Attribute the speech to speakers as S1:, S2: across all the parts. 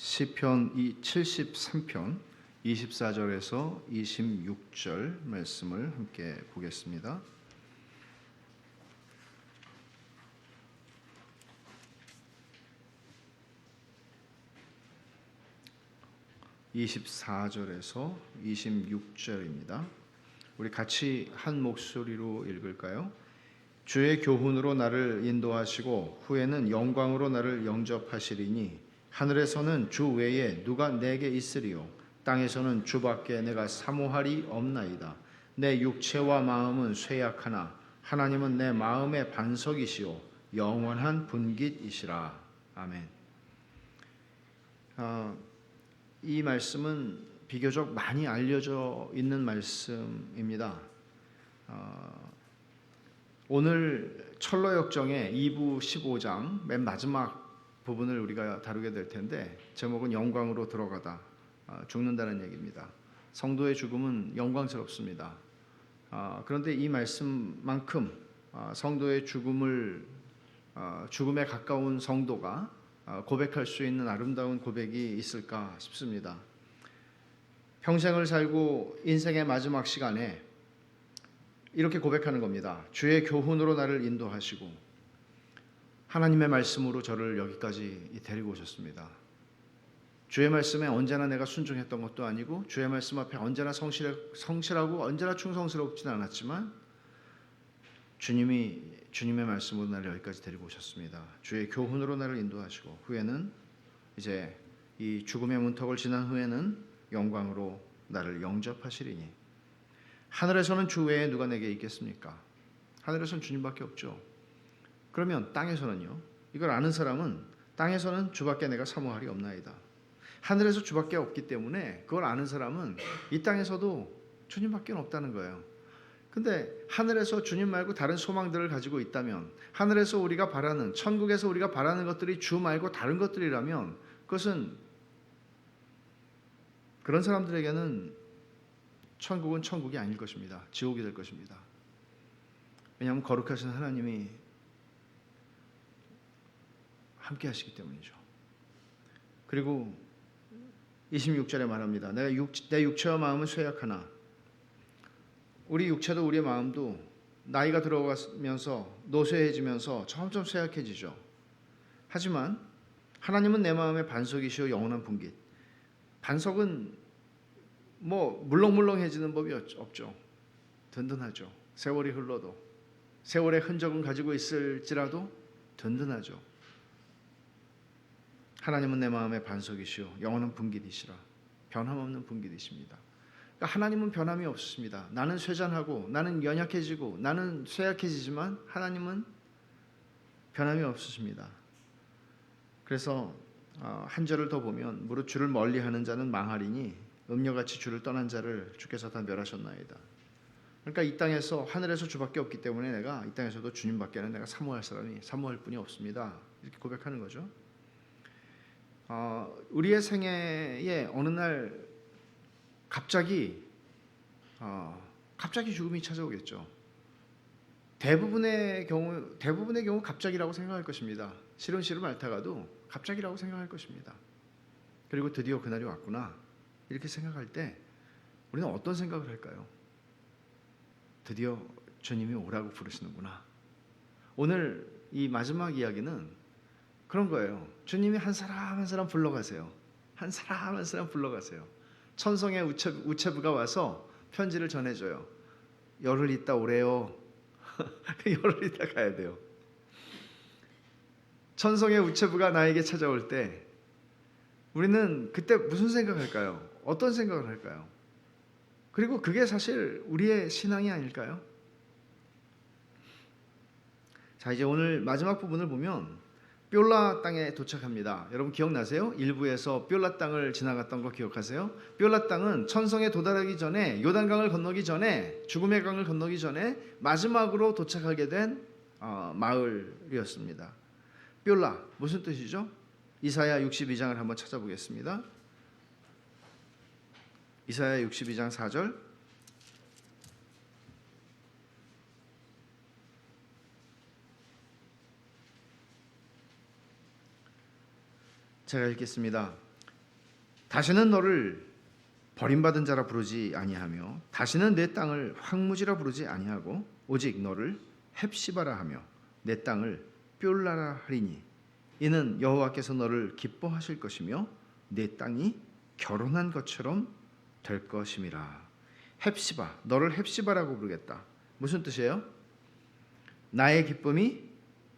S1: 시편 73편 24절에서 26절 말씀을 함께 보겠습니다. (24절에서 26절입니다) 우리 같이 한 목소리로 읽을까요? 주의 교훈으로 나를 인도하시고 후에는 영광으로 나를 영접하시리니 하늘에서는 주 외에 누가 내게 있으리요 땅에서는 주밖에 내가 사모할이 없나이다. 내 육체와 마음은 쇠약하나 하나님은 내 마음의 반석이시오 영원한 분깃이시라. 아멘. 이 말씀은 비교적 많이 알려져 있는 말씀입니다. 오늘 철로역정의 2부 15장 맨 마지막 부분을 우리가 다루게 될 텐데 제목은 영광으로 들어가다, 죽는다는 얘기입니다. 성도의 죽음은 영광스럽습니다. 그런데 이 말씀만큼 성도의 죽음에 가까운 성도가 고백할 수 있는 아름다운 고백이 있을까 싶습니다. 평생을 살고 인생의 마지막 시간에 이렇게 고백하는 겁니다. 주의 교훈으로 나를 인도하시고 하나님의 말씀으로 저를 여기까지 데리고 오셨습니다. 주의 말씀에 언제나 내가 순종했던 것도 아니고 주의 말씀 앞에 언제나 성실하고 언제나 충성스럽지는 않았지만 주님의 말씀으로 나를 여기까지 데리고 오셨습니다. 주의 교훈으로 나를 인도하시고 후에는 이제 이 죽음의 문턱을 지난 후에는 영광으로 나를 영접하시리니 하늘에서는 주 외에 누가 내게 있겠습니까? 하늘에서는 주님밖에 없죠. 그러면 땅에서는요? 이걸 아는 사람은 땅에서는 주밖에 내가 사모할이 없나이다. 하늘에서 주밖에 없기 때문에 그걸 아는 사람은 이 땅에서도 주님밖에 없다는 거예요. 근데 하늘에서 주님 말고 다른 소망들을 가지고 있다면, 하늘에서 우리가 바라는, 천국에서 우리가 바라는 것들이 주 말고 다른 것들이라면 그것은 그런 사람들에게는 천국은 천국이 아닐 것입니다. 지옥이 될 것입니다. 왜냐하면 거룩하신 하나님이 함께 하시기 때문이죠. 그리고 26절에 말합니다. 내 육체와 마음은 쇠약하나, 우리 육체도 우리의 마음도 나이가 들어가면서 노쇠해지면서 점점 쇠약해지죠. 하지만 하나님은 내 마음의 반석이시오 영원한 분깃. 반석은 물렁물렁해지는 법이 없죠. 든든하죠. 세월이 흘러도, 세월의 흔적은 가지고 있을지라도 든든하죠. 하나님은 내 마음의 반석이시오 영원한 분깃이시라. 변함없는 분깃이십니다. 그러니까 하나님은 변함이 없으십니다. 나는 쇠잔하고 나는 연약해지고 나는 쇠약해지지만 하나님은 변함이 없으십니다. 그래서 한 절을 더 보면 무릇 주를 멀리하는 자는 망하리니 음녀같이 주를 떠난 자를 주께서 다 멸하셨나이다. 그러니까 이 땅에서, 하늘에서 주밖에 없기 때문에 내가 이 땅에서도 주님밖에는 내가 사모할 분이 없습니다. 이렇게 고백하는 거죠. 우리의 생애에 어느 날 갑자기 죽음이 찾아오겠죠. 대부분의 경우 갑자기라고 생각할 것입니다. 시름시름 앓다가도 갑자기라고 생각할 것입니다. 그리고 드디어 그날이 왔구나 이렇게 생각할 때 우리는 어떤 생각을 할까요? 드디어 주님이 오라고 부르시는구나. 오늘 이 마지막 이야기는 그런 거예요. 주님이 한 사람 한 사람 불러가세요. 한 사람 한 사람 불러가세요. 천성의 우체부가 와서 편지를 전해줘요. 열흘 있다 오래요. 열흘 있다 가야 돼요. 천성의 우체부가 나에게 찾아올 때 우리는 그때 무슨 생각할까요? 어떤 생각을 할까요? 그리고 그게 사실 우리의 신앙이 아닐까요? 자, 이제 오늘 마지막 부분을 보면 뻬라 땅에 도착합니다. 여러분 기억나세요? 일부에서 뻬라 땅을 지나갔던 거 기억하세요? 뻬라 땅은 천성에 도달하기 전에, 요단강을 건너기 전에, 죽음의 강을 건너기 전에 마지막으로 도착하게 된 마을이었습니다. 뻬라 무슨 뜻이죠? 이사야 62장을 한번 찾아보겠습니다. 이사야 62장 4절. 제가 읽겠습니다. 다시는 너를 버림받은 자라 부르지 아니하며 다시는 내 땅을 황무지라 부르지 아니하고 오직 너를 헵시바라 하며 내 땅을 뻬라라 하리니 이는 여호와께서 너를 기뻐하실 것이며 내 땅이 결혼한 것처럼 될 것임이라. 헵시바, 너를 헵시바라고 부르겠다. 무슨 뜻이에요? 나의 기쁨이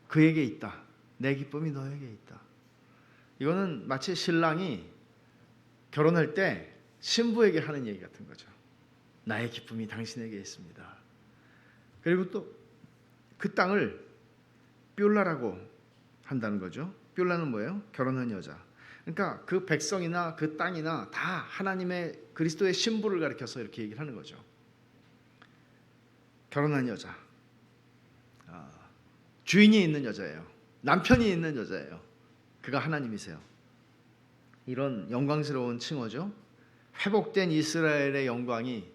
S1: 그에게 있다. 내 기쁨이 너에게 있다. 이거는 마치 신랑이 결혼할 때 신부에게 하는 얘기 같은 거죠. 나의 기쁨이 당신에게 있습니다. 그리고 또 그 땅을 뻬라라고 한다는 거죠. 뻬라는 뭐예요? 결혼한 여자. 그러니까 그 백성이나 그 땅이나 다 하나님의 그리스도의 신부를 가리켜서 이렇게 얘기를 하는 거죠. 결혼한 여자, 주인이 있는 여자예요. 남편이 있는 여자예요. 그가 하나님이세요. 이런 영광스러운 칭호죠. 회복된 이스라엘의 영광이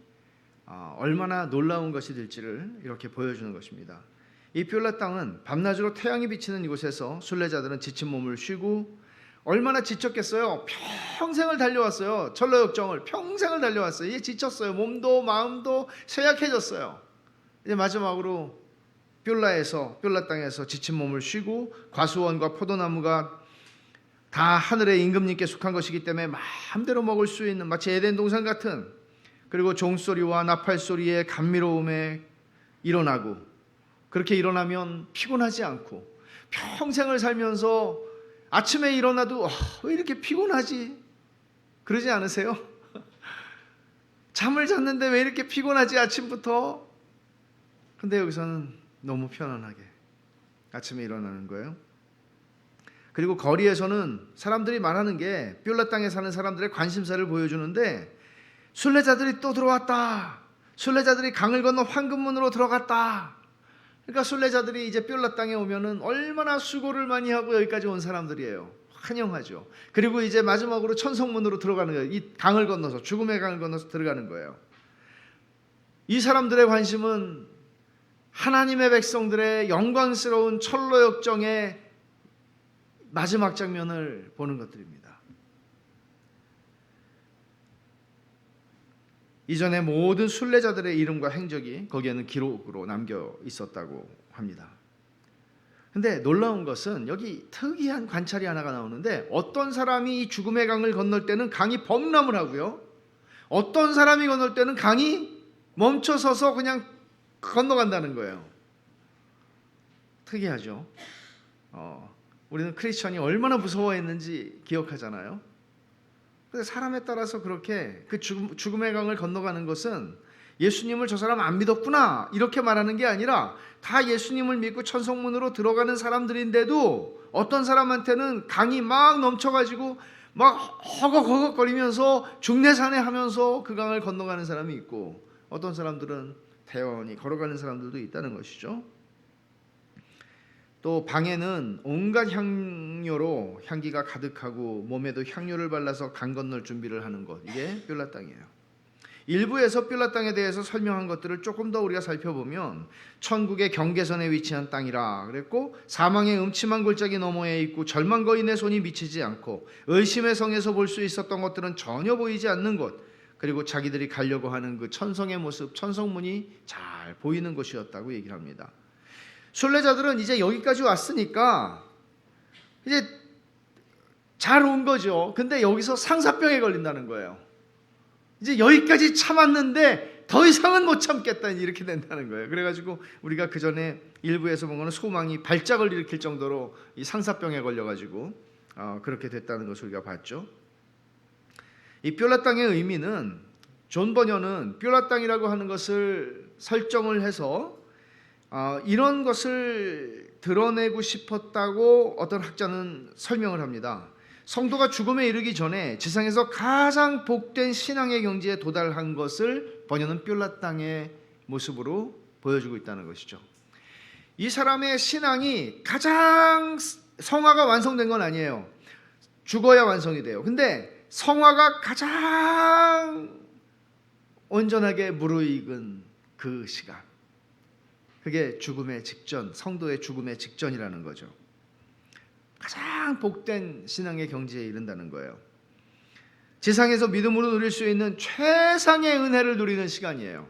S1: 얼마나 놀라운 것이 될지를 이렇게 보여주는 것입니다. 이 뻬라 땅은 밤낮으로 태양이 비치는 이곳에서 순례자들은 지친 몸을 쉬고 얼마나 지쳤겠어요. 평생을 달려왔어요. 철로역정을 평생을 달려왔어요. 이제 지쳤어요. 몸도 마음도 쇠약해졌어요. 이제 마지막으로 뻬라 땅에서 지친 몸을 쉬고 과수원과 포도나무가 다 하늘의 임금님께 속한 것이기 때문에 마음대로 먹을 수 있는 마치 에덴 동산 같은, 그리고 종소리와 나팔소리의 감미로움에 일어나고 그렇게 일어나면 피곤하지 않고 평생을 살면서 아침에 일어나도 왜 이렇게 피곤하지? 그러지 않으세요? 잠을 잤는데 왜 이렇게 피곤하지 아침부터? 근데 여기서는 너무 편안하게 아침에 일어나는 거예요. 그리고 거리에서는 사람들이 말하는 게 뻬라 땅에 사는 사람들의 관심사를 보여주는데 순례자들이 또 들어왔다. 순례자들이 강을 건너 황금문으로 들어갔다. 그러니까 순례자들이 이제 뻬라 땅에 오면은 얼마나 수고를 많이 하고 여기까지 온 사람들이에요. 환영하죠. 그리고 이제 마지막으로 천성문으로 들어가는 거예요. 이 강을 건너서, 죽음의 강을 건너서 들어가는 거예요. 이 사람들의 관심은 하나님의 백성들의 영광스러운 철로 역정의 마지막 장면을 보는 것들입니다. 이전에 모든 순례자들의 이름과 행적이 거기에는 기록으로 남겨 있었다고 합니다. 근데 놀라운 것은 여기 특이한 관찰이 하나가 나오는데, 어떤 사람이 이 죽음의 강을 건널 때는 강이 범람을 하고요, 어떤 사람이 건널 때는 강이 멈춰서서 그냥 건너간다는 거예요. 특이하죠. 우리는 크리스천이 얼마나 무서워했는지 기억하잖아요. 근데 사람에 따라서 그렇게 그 죽음의 강을 건너가는 것은 예수님을 저 사람 안 믿었구나 이렇게 말하는 게 아니라 다 예수님을 믿고 천성문으로 들어가는 사람들인데도 어떤 사람한테는 강이 막 넘쳐가지고 막 허걱허걱거리면서 중내산에 하면서 그 강을 건너가는 사람이 있고, 어떤 사람들은 태연히 걸어가는 사람들도 있다는 것이죠. 또 방에는 온갖 향료로 향기가 가득하고 몸에도 향료를 발라서 강 건널 준비를 하는 곳, 이게 뻬라 땅이에요. 일부에서 뻬라 땅에 대해서 설명한 것들을 조금 더 우리가 살펴보면 천국의 경계선에 위치한 땅이라 그랬고, 사망의 음침한 골짜기 너머에 있고 절망 거인의 손이 미치지 않고 의심의 성에서 볼 수 있었던 것들은 전혀 보이지 않는 곳, 그리고 자기들이 가려고 하는 그 천성의 모습, 천성문이 잘 보이는 곳이었다고 얘기를 합니다. 순례자들은 이제 여기까지 왔으니까 이제 잘 온 거죠. 근데 여기서 상사병에 걸린다는 거예요. 이제 여기까지 참았는데 더 이상은 못 참겠다, 이렇게 된다는 거예요. 그래가지고 우리가 그 전에 일부에서 본 거는 소망이 발작을 일으킬 정도로 이 상사병에 걸려가지고 그렇게 됐다는 것을 우리가 봤죠. 이 뻬라 땅의 의미는, 존 버녀는 뻬라 땅이라고 하는 것을 설정을 해서 이런 것을 드러내고 싶었다고 어떤 학자는 설명을 합니다. 성도가 죽음에 이르기 전에 지상에서 가장 복된 신앙의 경지에 도달한 것을 버녀는 뻬라 땅의 모습으로 보여주고 있다는 것이죠. 이 사람의 신앙이 가장, 성화가 완성된 건 아니에요. 죽어야 완성이 돼요. 근데 성화가 가장 온전하게 무르익은 그 시간, 그게 죽음의 직전, 성도의 죽음의 직전이라는 거죠. 가장 복된 신앙의 경지에 이른다는 거예요. 지상에서 믿음으로 누릴 수 있는 최상의 은혜를 누리는 시간이에요.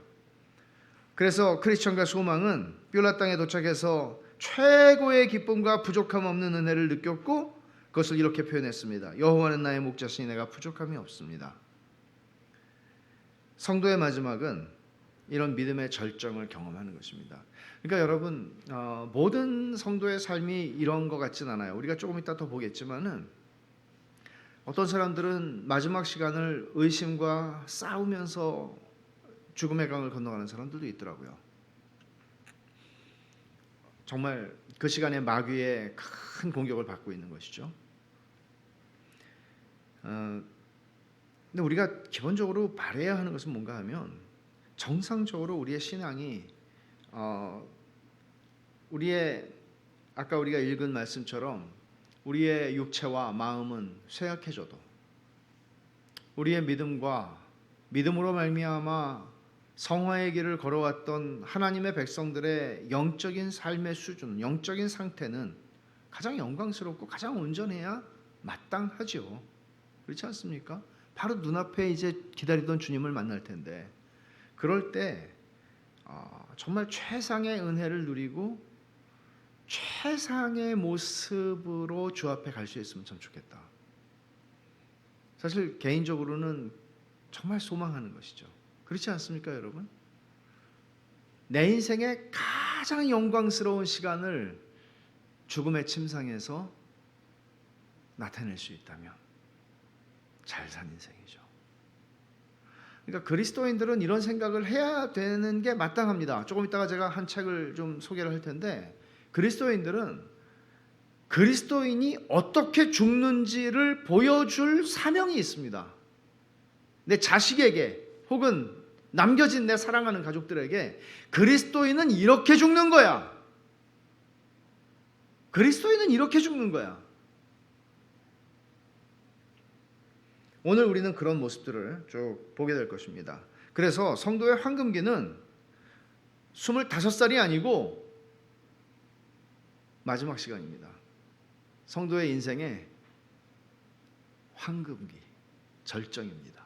S1: 그래서 크리스천과 소망은 뷸라 땅에 도착해서 최고의 기쁨과 부족함 없는 은혜를 느꼈고 그것을 이렇게 표현했습니다. 여호와는 나의 목자시니 내가 부족함이 없습니다. 성도의 마지막은 이런 믿음의 절정을 경험하는 것입니다. 그러니까 여러분, 모든 성도의 삶이 이런 것 같진 않아요. 우리가 조금 이따 더 보겠지만은 어떤 사람들은 마지막 시간을 의심과 싸우면서 죽음의 강을 건너가는 사람들도 있더라고요. 정말 그 시간에 마귀의 큰 공격을 받고 있는 것이죠. 근데 우리가 기본적으로 바라야 하는 것은 뭔가 하면 정상적으로 우리의 신앙이 우리의 아까 우리가 읽은 말씀처럼 우리의 육체와 마음은 쇠약해져도 우리의 믿음으로 말미암아 성화의 길을 걸어왔던 하나님의 백성들의 영적인 삶의 수준, 영적인 상태는 가장 영광스럽고 가장 온전해야 마땅하죠. 그렇지 않습니까? 바로 눈앞에 이제 기다리던 주님을 만날 텐데 그럴 때 정말 최상의 은혜를 누리고 최상의 모습으로 주 앞에 갈 수 있으면 참 좋겠다. 사실 개인적으로는 정말 소망하는 것이죠. 그렇지 않습니까, 여러분? 내 인생의 가장 영광스러운 시간을 죽음의 침상에서 나타낼 수 있다면 잘 산 인생이죠. 그러니까 그리스도인들은 이런 생각을 해야 되는 게 마땅합니다. 조금 이따가 제가 한 책을 좀 소개를 할 텐데 그리스도인들은 그리스도인이 어떻게 죽는지를 보여줄 사명이 있습니다. 내 자식에게 혹은 남겨진 내 사랑하는 가족들에게 그리스도인은 이렇게 죽는 거야. 그리스도인은 이렇게 죽는 거야. 오늘 우리는 그런 모습들을 쭉 보게 될 것입니다. 그래서 성도의 황금기는 25살이 아니고 마지막 시간입니다. 성도의 인생의 황금기, 절정입니다.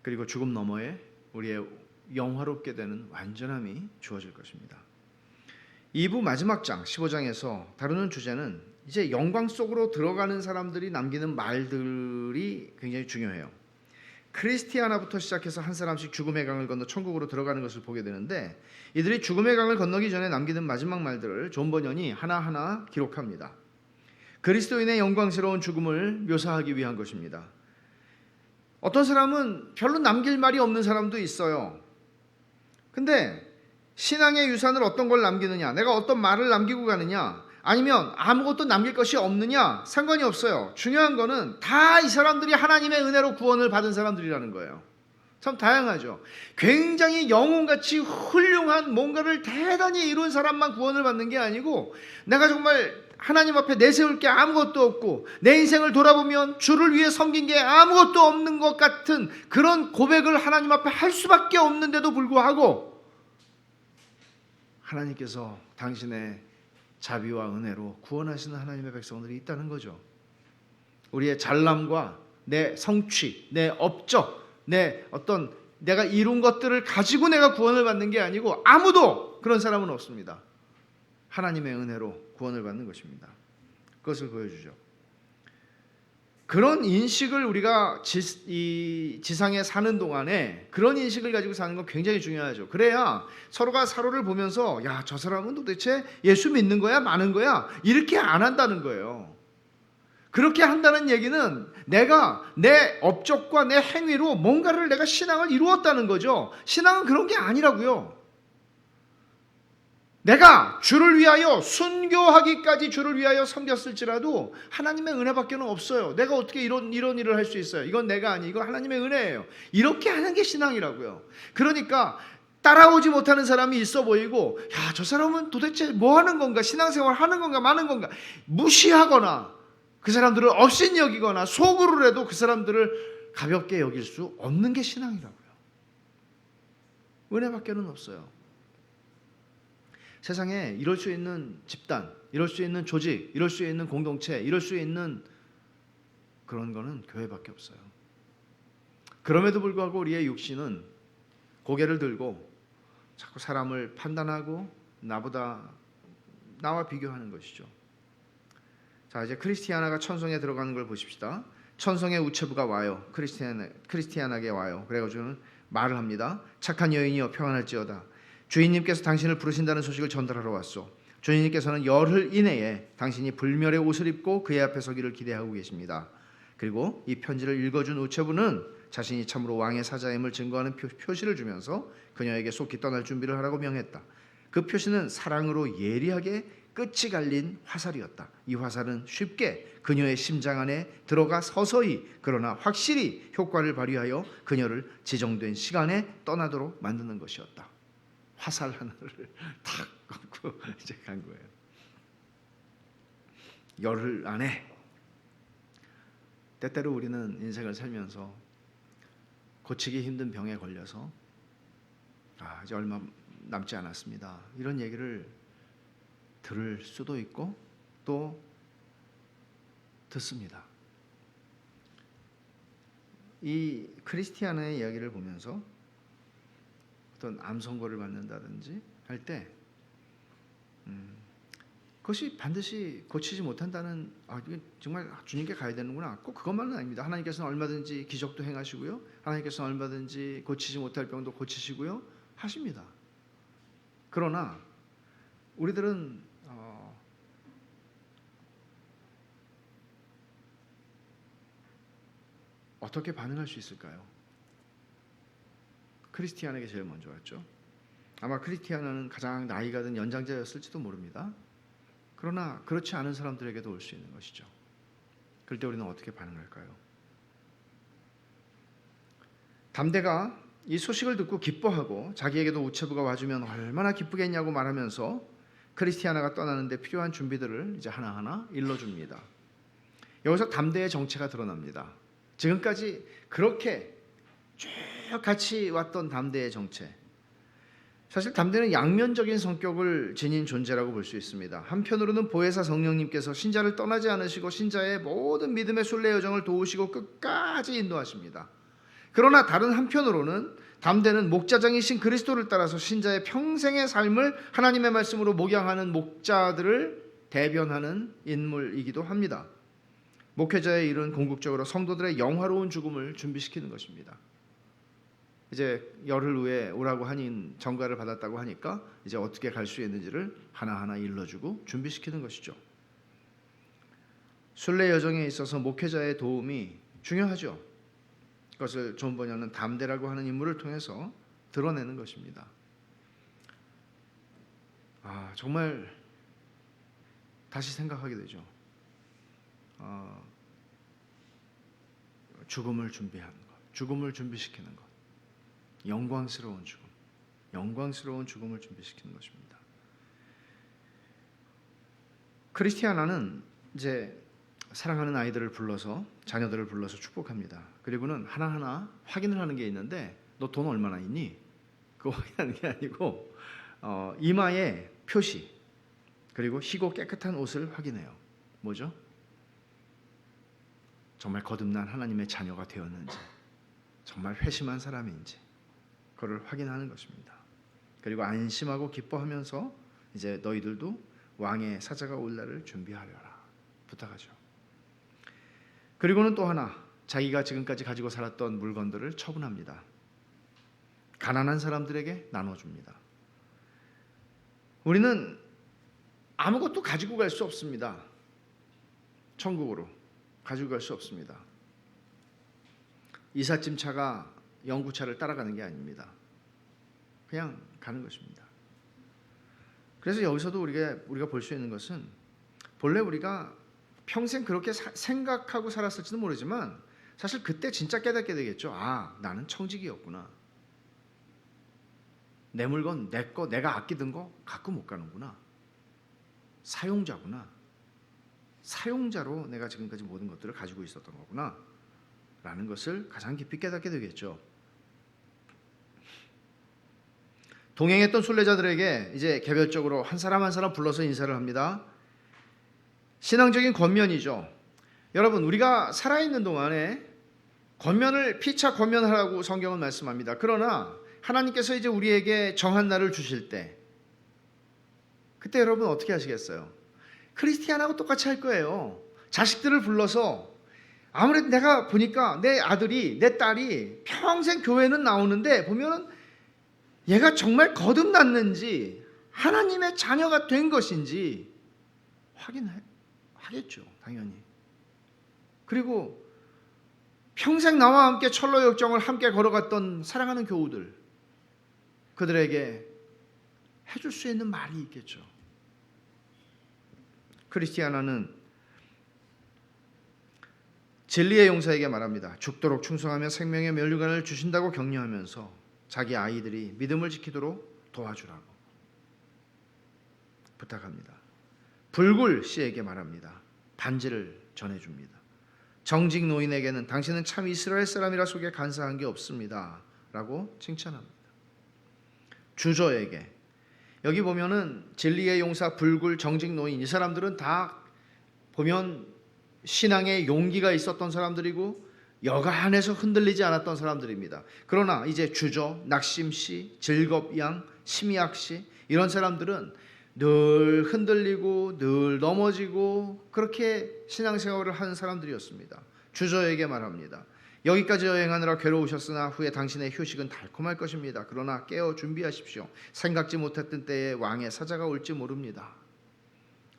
S1: 그리고 죽음 너머에 우리의 영화롭게 되는 완전함이 주어질 것입니다. 2부 마지막 장 15장에서 다루는 주제는 이제 영광 속으로 들어가는 사람들이 남기는 말들이 굉장히 중요해요. 크리스티아나부터 시작해서 한 사람씩 죽음의 강을 건너 천국으로 들어가는 것을 보게 되는데 이들이 죽음의 강을 건너기 전에 남기는 마지막 말들을 존 버년이 하나하나 기록합니다. 그리스도인의 영광스러운 죽음을 묘사하기 위한 것입니다. 어떤 사람은 별로 남길 말이 없는 사람도 있어요. 근데 신앙의 유산을 어떤 걸 남기느냐, 내가 어떤 말을 남기고 가느냐, 아니면 아무것도 남길 것이 없느냐 상관이 없어요. 중요한 거는 다 이 사람들이 하나님의 은혜로 구원을 받은 사람들이라는 거예요. 참 다양하죠. 굉장히 영웅같이 훌륭한 뭔가를 대단히 이룬 사람만 구원을 받는 게 아니고 내가 정말 하나님 앞에 내세울 게 아무것도 없고 내 인생을 돌아보면 주를 위해 섬긴 게 아무것도 없는 것 같은 그런 고백을 하나님 앞에 할 수밖에 없는데도 불구하고 하나님께서 당신의 자비와 은혜로 구원하시는 하나님의 백성들이 있다는 거죠. 우리의 잘남과 내 성취, 내 업적, 내가 이룬 것들을 가지고 내가 구원을 받는 게 아니고 아무도 그런 사람은 없습니다. 하나님의 은혜로 구원을 받는 것입니다. 그것을 보여주죠. 그런 인식을 우리가 이 지상에 사는 동안에 그런 인식을 가지고 사는 건 굉장히 중요하죠. 그래야 서로가 서로를 보면서 야, 저 사람은 도대체 예수 믿는 거야? 마는 거야? 이렇게 안 한다는 거예요. 그렇게 한다는 얘기는 내가 내 업적과 내 행위로 뭔가를 내가 신앙을 이루었다는 거죠. 신앙은 그런 게 아니라고요. 내가 주를 위하여 순교하기까지 주를 위하여 섬겼을지라도 하나님의 은혜밖에는 없어요. 내가 어떻게 이런 일을 할 수 있어요? 이건 내가 아니, 이건 하나님의 은혜예요. 이렇게 하는 게 신앙이라고요. 그러니까 따라오지 못하는 사람이 있어 보이고 야, 저 사람은 도대체 뭐 하는 건가? 신앙생활 하는 건가 마는 건가? 무시하거나 그 사람들을 업신 여기거나 속으로라도 그 사람들을 가볍게 여길 수 없는 게 신앙이라고요. 은혜밖에는 없어요. 세상에 이럴 수 있는 집단, 이럴 수 있는 조직, 이럴 수 있는 공동체, 이럴 수 있는 그런 거는 교회밖에 없어요. 그럼에도 불구하고 우리의 육신은 고개를 들고 자꾸 사람을 판단하고 나와 비교하는 것이죠. 자, 이제 크리스티아나가 천성에 들어가는 걸 보십시다. 천성의 우체부가 와요. 크리스티아나에게 와요. 그래가지고는 말을 합니다. 착한 여인이여 평안할지어다. 주인님께서 당신을 부르신다는 소식을 전달하러 왔소. 주인님께서는 열흘 이내에 당신이 불멸의 옷을 입고 그의 앞에 서기를 기대하고 계십니다. 그리고 이 편지를 읽어준 우체부는 자신이 참으로 왕의 사자임을 증거하는 표시를 주면서 그녀에게 속히 떠날 준비를 하라고 명했다. 그 표시는 사랑으로 예리하게 끝이 갈린 화살이었다. 이 화살은 쉽게 그녀의 심장 안에 들어가 서서히 그러나 확실히 효과를 발휘하여 그녀를 지정된 시간에 떠나도록 만드는 것이었다. 화살 하나를 탁 꽂고 이제 간 거예요. 열흘 안에. 때때로 우리는 인생을 살면서 고치기 힘든 병에 걸려서 이제 얼마 남지 않았습니다. 이런 얘기를 들을 수도 있고 또 듣습니다. 이 크리스티아나의 이야기를 보면서 어떤 암 선고를 받는다든지 할 때 그것이 반드시 고치지 못한다는 이게 정말 주님께 가야 되는구나. 꼭 그것만은 아닙니다. 하나님께서는 얼마든지 기적도 행하시고요. 하나님께서는 얼마든지 고치지 못할 병도 고치시고요. 하십니다. 그러나 우리들은 어떻게 반응할 수 있을까요? 크리스티아나에게 제일 먼저 왔죠. 아마 크리스티아나는 가장 나이가 든 연장자였을지도 모릅니다. 그러나 그렇지 않은 사람들에게도 올 수 있는 것이죠. 그럴 때 우리는 어떻게 반응할까요? 담대가 이 소식을 듣고 기뻐하고 자기에게도 우체부가 와주면 얼마나 기쁘겠냐고 말하면서 크리스티아나가 떠나는데 필요한 준비들을 이제 하나하나 일러줍니다. 여기서 담대의 정체가 드러납니다. 지금까지 그렇게 쭉 같이 왔던 담대의 정체. 사실 담대는 양면적인 성격을 지닌 존재라고 볼 수 있습니다. 한편으로는 보혜사 성령님께서 신자를 떠나지 않으시고 신자의 모든 믿음의 순례 여정을 도우시고 끝까지 인도하십니다. 그러나 다른 한편으로는 담대는 목자장이신 그리스도를 따라서 신자의 평생의 삶을 하나님의 말씀으로 목양하는 목자들을 대변하는 인물이기도 합니다. 목회자의 일은 궁극적으로 성도들의 영화로운 죽음을 준비시키는 것입니다. 이제 열흘 후에 오라고 하니 전가를 받았다고 하니까 이제 어떻게 갈 수 있는지를 하나하나 일러주고 준비시키는 것이죠. 순례 여정에 있어서 목회자의 도움이 중요하죠. 그것을 존 번연은 담대라고 하는 인물을 통해서 드러내는 것입니다. 정말 다시 생각하게 되죠. 죽음을 준비하는 것, 죽음을 준비시키는 것, 영광스러운 죽음을 준비시키는 것입니다. 크리스티아나는 이제 사랑하는 아이들을 불러서 자녀들을 불러서 축복합니다. 그리고는 하나하나 확인을 하는 게 있는데 너 돈 얼마나 있니? 그거 확인하는 게 아니고 이마에 표시 그리고 희고 깨끗한 옷을 확인해요. 뭐죠? 정말 거듭난 하나님의 자녀가 되었는지 정말 회심한 사람인지 그걸 확인하는 것입니다. 그리고 안심하고 기뻐하면서 이제 너희들도 왕의 사자가 올 날을 준비하려라 부탁하죠. 그리고는 또 하나 자기가 지금까지 가지고 살았던 물건들을 처분합니다. 가난한 사람들에게 나눠줍니다. 우리는 아무것도 가지고 갈 수 없습니다. 천국으로 가지고 갈 수 없습니다. 이삿짐 차가 영구차를 따라가는 게 아닙니다. 그냥 가는 것입니다. 그래서 여기서도 우리가 볼 수 있는 것은 본래 우리가 평생 그렇게 생각하고 살았을지도 모르지만 사실 그때 진짜 깨닫게 되겠죠. 나는 청직이었구나. 내 물건, 내 거, 내가 아끼던 거 갖고 못 가는구나. 사용자구나. 사용자로 내가 지금까지 모든 것들을 가지고 있었던 거구나. 라는 것을 가장 깊이 깨닫게 되겠죠. 동행했던 순례자들에게 이제 개별적으로 한 사람 한 사람 불러서 인사를 합니다. 신앙적인 권면이죠. 여러분, 우리가 살아있는 동안에 피차 권면하라고 성경은 말씀합니다. 그러나 하나님께서 이제 우리에게 정한 날을 주실 때, 그때 여러분 어떻게 하시겠어요? 크리스티안하고 똑같이 할 거예요. 자식들을 불러서, 아무래도 내가 보니까 내 아들이, 내 딸이 평생 교회는 나오는데 보면은 얘가 정말 거듭났는지 하나님의 자녀가 된 것인지 확인하겠죠, 당연히. 그리고 평생 나와 함께 철로 역정을 함께 걸어갔던 사랑하는 교우들, 그들에게 해줄 수 있는 말이 있겠죠. 크리스티아나는 진리의 용사에게 말합니다. 죽도록 충성하며 생명의 면류관을 주신다고 격려하면서 자기 아이들이 믿음을 지키도록 도와주라고 부탁합니다. 불굴 씨에게 말합니다. 반지를 전해줍니다. 정직 노인에게는 당신은 참 이스라엘 사람이라 속에 간사한 게 없습니다 라고 칭찬합니다. 주저에게, 여기 보면은 진리의 용사, 불굴, 정직 노인, 이 사람들은 다 보면 신앙에 용기가 있었던 사람들이고 여간해서 흔들리지 않았던 사람들입니다. 그러나 이제 주저, 낙심씨, 즐겁양, 심의학씨, 이런 사람들은 늘 흔들리고 늘 넘어지고 그렇게 신앙생활을 하는 사람들이었습니다. 주저에게 말합니다. 여기까지 여행하느라 괴로우셨으나 후에 당신의 휴식은 달콤할 것입니다. 그러나 깨어 준비하십시오. 생각지 못했던 때에 왕의 사자가 올지 모릅니다.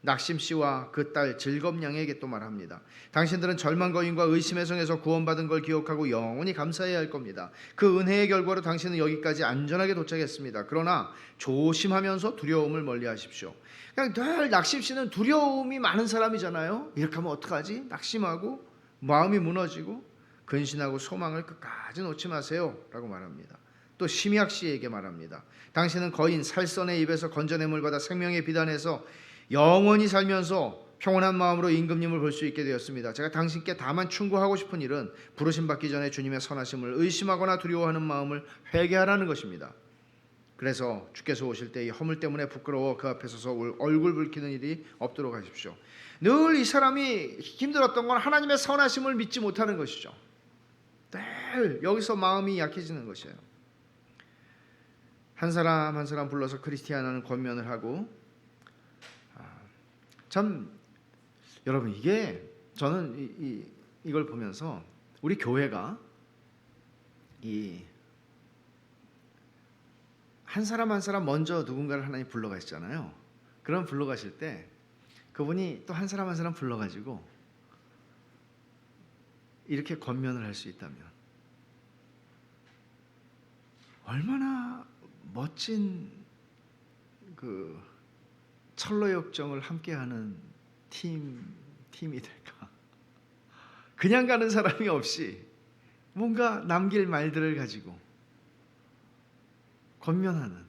S1: 낙심씨와 그 딸 즐겁양에게 또 말합니다. 당신들은 절망거인과 의심의 성에서 구원받은 걸 기억하고 영원히 감사해야 할 겁니다. 그 은혜의 결과로 당신은 여기까지 안전하게 도착했습니다. 그러나 조심하면서 두려움을 멀리하십시오. 그냥 늘 낙심씨는 두려움이 많은 사람이잖아요. 이렇게 하면 어떡하지? 낙심하고 마음이 무너지고 근신하고 소망을 끝까지 놓지 마세요 라고 말합니다. 또 심의학씨에게 말합니다. 당신은 거인 살선의 입에서 건져냄을 받아 생명의 비단에서 영원히 살면서 평온한 마음으로 임금님을 볼 수 있게 되었습니다. 제가 당신께 다만 충고하고 싶은 일은 부르심 받기 전에 주님의 선하심을 의심하거나 두려워하는 마음을 회개하라는 것입니다. 그래서 주께서 오실 때 이 허물 때문에 부끄러워 그 앞에 서서 얼굴 붉히는 일이 없도록 하십시오. 늘 이 사람이 힘들었던 건 하나님의 선하심을 믿지 못하는 것이죠. 늘 여기서 마음이 약해지는 것이에요. 한 사람 한 사람 불러서 크리스티아나는 권면을 하고, 참 여러분, 이게 저는 이걸 보면서 우리 교회가 한 사람 한 사람 먼저 누군가를 하나님 불러가시잖아요. 그럼 불러가실 때 그분이 또 한 사람 한 사람 불러가지고 이렇게 권면을 할 수 있다면 얼마나 멋진 그 철로 역정을 함께하는 팀이 될까? 그냥 가는 사람이 없이 뭔가 남길 말들을 가지고 권면하는,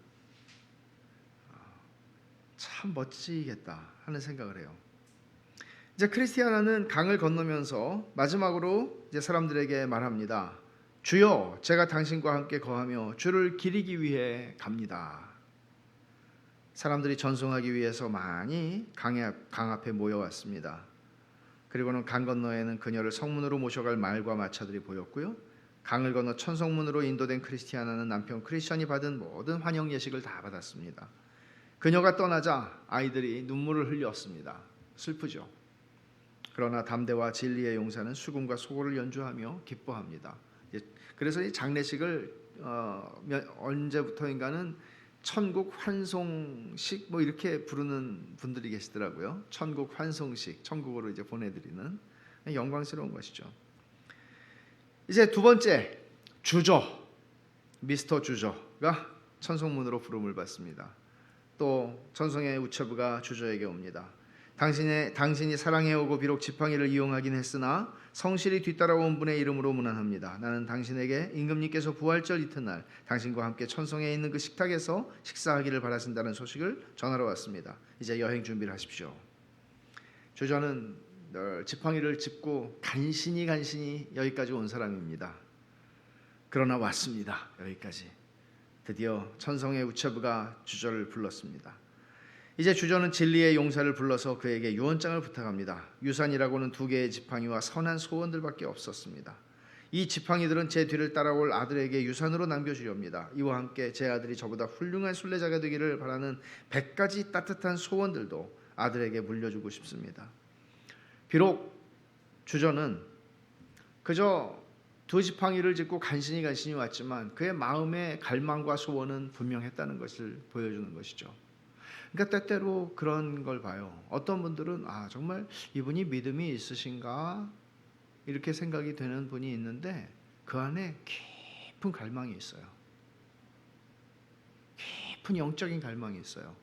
S1: 참 멋지겠다 하는 생각을 해요. 이제 크리스티아나는 강을 건너면서 마지막으로 이제 사람들에게 말합니다. 주여, 제가 당신과 함께 거하며 주를 기리기 위해 갑니다. 사람들이 전송하기 위해서 많이 강 앞에 모여왔습니다. 그리고는 강 건너에는 그녀를 성문으로 모셔갈 말과 마차들이 보였고요. 강을 건너 천성문으로 인도된 크리스티아나는 남편 크리스찬이 받은 모든 환영 예식을 다 받았습니다. 그녀가 떠나자 아이들이 눈물을 흘렸습니다. 슬프죠. 그러나 담대와 진리의 용사는 수금과 소고를 연주하며 기뻐합니다. 그래서 이 장례식을 언제부터인가는 천국 환송식 뭐 이렇게 부르는 분들이 계시더라고요. 천국 환송식, 천국으로 이제 보내드리는 영광스러운 것이죠. 이제 두 번째, 주저, 미스터 주저가 천성문으로 부름을 받습니다. 또 천성의 우체부가 주저에게 옵니다. 당신이 사랑해오고 비록 지팡이를 이용하긴 했으나 성실히 뒤따라온 분의 이름으로 문안합니다. 나는 당신에게 임금님께서 부활절 이튿날 당신과 함께 천성에 있는 그 식탁에서 식사하기를 바라신다는 소식을 전하러 왔습니다. 이제 여행 준비를 하십시오. 주저는 늘 지팡이를 짚고 간신히 여기까지 온 사람입니다. 그러나 왔습니다. 여기까지. 드디어 천성의 우체부가 주저를 불렀습니다. 이제 주저는 진리의 용사를 불러서 그에게 유언장을 부탁합니다. 유산이라고는 2개의 지팡이와 선한 소원들밖에 없었습니다. 이 지팡이들은 제 뒤를 따라올 아들에게 유산으로 남겨주렵니다. 이와 함께 제 아들이 저보다 훌륭한 순례자가 되기를 바라는 100가지 따뜻한 소원들도 아들에게 물려주고 싶습니다. 비록 주저는 그저 2지팡이를 짚고 간신히 왔지만 그의 마음의 갈망과 소원은 분명했다는 것을 보여주는 것이죠. 그러니까 때때로 그런 걸 봐요. 어떤 분들은 정말 이분이 믿음이 있으신가 이렇게 생각이 되는 분이 있는데 그 안에 깊은 갈망이 있어요. 깊은 영적인 갈망이 있어요.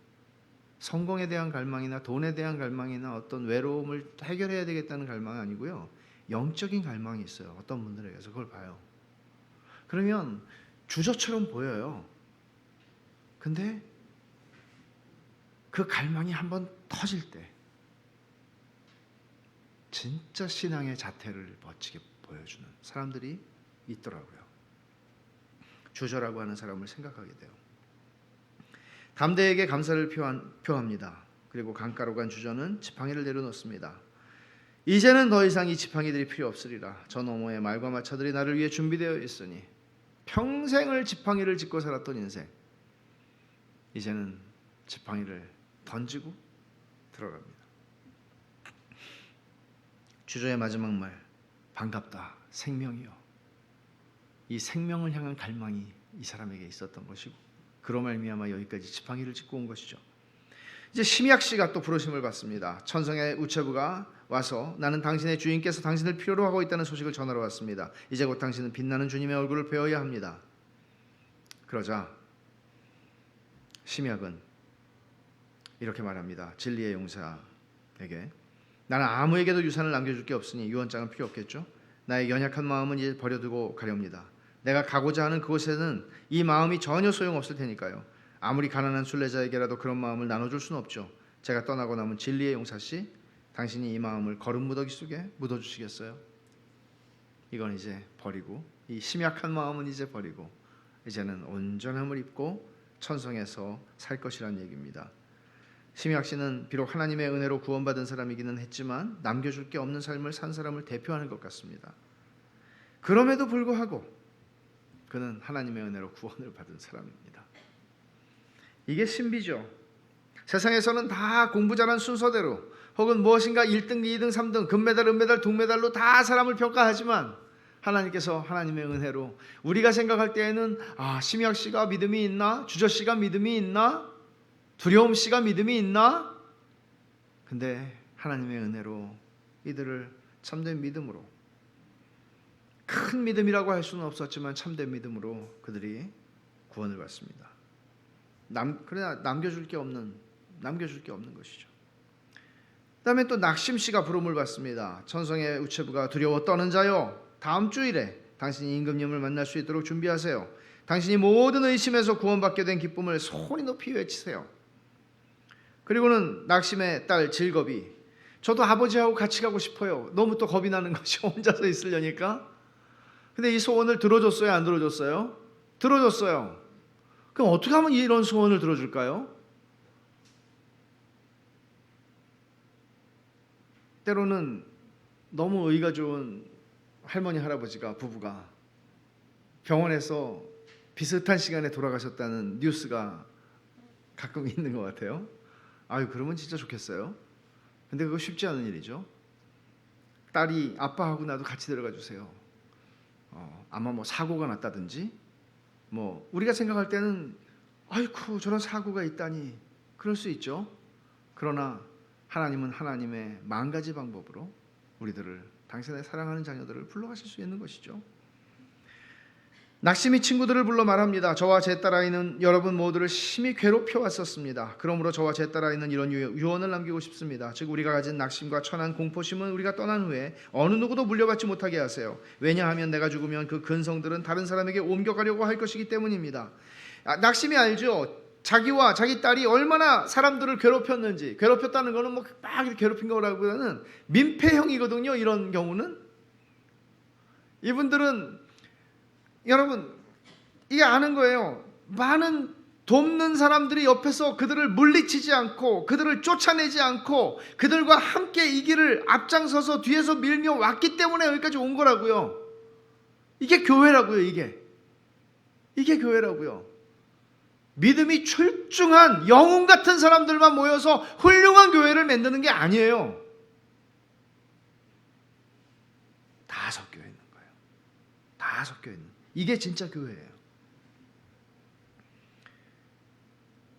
S1: 성공에 대한 갈망이나 돈에 대한 갈망이나 어떤 외로움을 해결해야 되겠다는 갈망이 아니고요. 영적인 갈망이 있어요. 어떤 분들에게서 그걸 봐요. 그러면 주저처럼 보여요. 근데 그 갈망이 한번 터질 때 진짜 신앙의 자태를 멋지게 보여주는 사람들이 있더라고요. 주저라고 하는 사람을 생각하게 돼요. 담대에게 감사를 표합니다. 그리고 강가로 간 주저는 지팡이를 내려놓습니다. 이제는 더 이상 이 지팡이들이 필요 없으리라. 저 너머의 말과 마차들이 나를 위해 준비되어 있으니 평생을 지팡이를 짚고 살았던 인생 이제는 지팡이를 던지고 들어갑니다. 주저의 마지막 말, 반갑다 생명이요. 이 생명을 향한 갈망이 이 사람에게 있었던 것이고 그로 말미암아 여기까지 지팡이를 짚고 온 것이죠. 이제 시미악 씨가 또 부르심을 받습니다. 천성의 우체부가 와서 나는 당신의 주인께서 당신을 필요로 하고 있다는 소식을 전하러 왔습니다. 이제 곧 당신은 빛나는 주님의 얼굴을 배워야 합니다. 그러자 시미악은 이렇게 말합니다. 진리의 용사에게 나는 아무에게도 유산을 남겨줄 게 없으니 유언장은 필요 없겠죠. 나의 연약한 마음은 이제 버려두고 가렵니다. 내가 가고자 하는 그곳에는 이 마음이 전혀 소용없을 테니까요. 아무리 가난한 순례자에게라도 그런 마음을 나눠줄 수는 없죠. 제가 떠나고 남은 진리의 용사씨, 당신이 이 마음을 거름 무더기 속에 묻어주시겠어요? 이건 이제 버리고, 이 심약한 마음은 이제 버리고 이제는 온전함을 입고 천성에서 살 것이란 얘기입니다. 시미악 씨는 비록 하나님의 은혜로 구원받은 사람이기는 했지만 남겨줄 게 없는 삶을 산 사람을 대표하는 것 같습니다. 그럼에도 불구하고 그는 하나님의 은혜로 구원을 받은 사람입니다. 이게 신비죠. 세상에서는 다 공부 잘한 순서대로 혹은 무엇인가 1등, 2등, 3등, 금메달, 은메달, 동메달로 다 사람을 평가하지만 하나님께서 하나님의 은혜로 우리가 생각할 때에는 시미악 씨가 믿음이 있나? 주저 씨가 믿음이 있나? 두려움 씨가 믿음이 있나? 근데 하나님의 은혜로 이들을 참된 믿음으로, 큰 믿음이라고 할 수는 없었지만 참된 믿음으로 그들이 구원을 받습니다. 그러나 남겨줄 게 없는 것이죠. 그다음에 또 낙심 씨가 부름을 받습니다. 천성의 우체부가 두려워 떠는 자여, 다음 주일에 당신이 임금님을 만날 수 있도록 준비하세요. 당신이 모든 의심에서 구원받게 된 기쁨을 소리 높이 외치세요. 그리고는 낙심의 딸 질겁이 저도 아버지하고 같이 가고 싶어요. 너무 또 겁이 나는 것이 혼자서 있으려니까. 근데 이 소원을 들어줬어요? 안 들어줬어요? 들어줬어요. 그럼 어떻게 하면 이런 소원을 들어줄까요? 때로는 너무 의가 좋은 할머니 할아버지가 부부가 병원에서 비슷한 시간에 돌아가셨다는 뉴스가 가끔 있는 것 같아요. 그러면 진짜 좋겠어요. 근데 그거 쉽지 않은 일이죠. 딸이 아빠하고 나도 같이 데려가 주세요. 아마 사고가 났다든지 우리가 생각할 때는 아이쿠 저런 사고가 있다니 그럴 수 있죠. 그러나 하나님은 하나님의 10,000가지 방법으로 우리들을, 당신의 사랑하는 자녀들을 불러가실 수 있는 것이죠. 낙심이 친구들을 불러 말합니다. 저와 제 딸아이는 여러분 모두를 심히 괴롭혀 왔었습니다. 그러므로 저와 제 딸아이는 이런 유언을 남기고 싶습니다. 즉 우리가 가진 낙심과 천한 공포심은 우리가 떠난 후에 어느 누구도 물려받지 못하게 하세요. 왜냐하면 내가 죽으면 그 근성들은 다른 사람에게 옮겨가려고 할 것이기 때문입니다. 낙심이 알죠. 자기와 자기 딸이 얼마나 사람들을 괴롭혔는지. 괴롭혔다는 거는 막 괴롭힌 거라기보다는 민폐형이거든요. 이런 경우는 이분들은 여러분 이게 아는 거예요. 많은 돕는 사람들이 옆에서 그들을 물리치지 않고 그들을 쫓아내지 않고 그들과 함께 이 길을 앞장서서 뒤에서 밀며 왔기 때문에 여기까지 온 거라고요. 이게 교회라고요. 이게 교회라고요. 믿음이 출중한 영웅 같은 사람들만 모여서 훌륭한 교회를 만드는 게 아니에요. 다 섞여 있는 거예요. 다 섞여 있는. 이게 진짜 교회예요.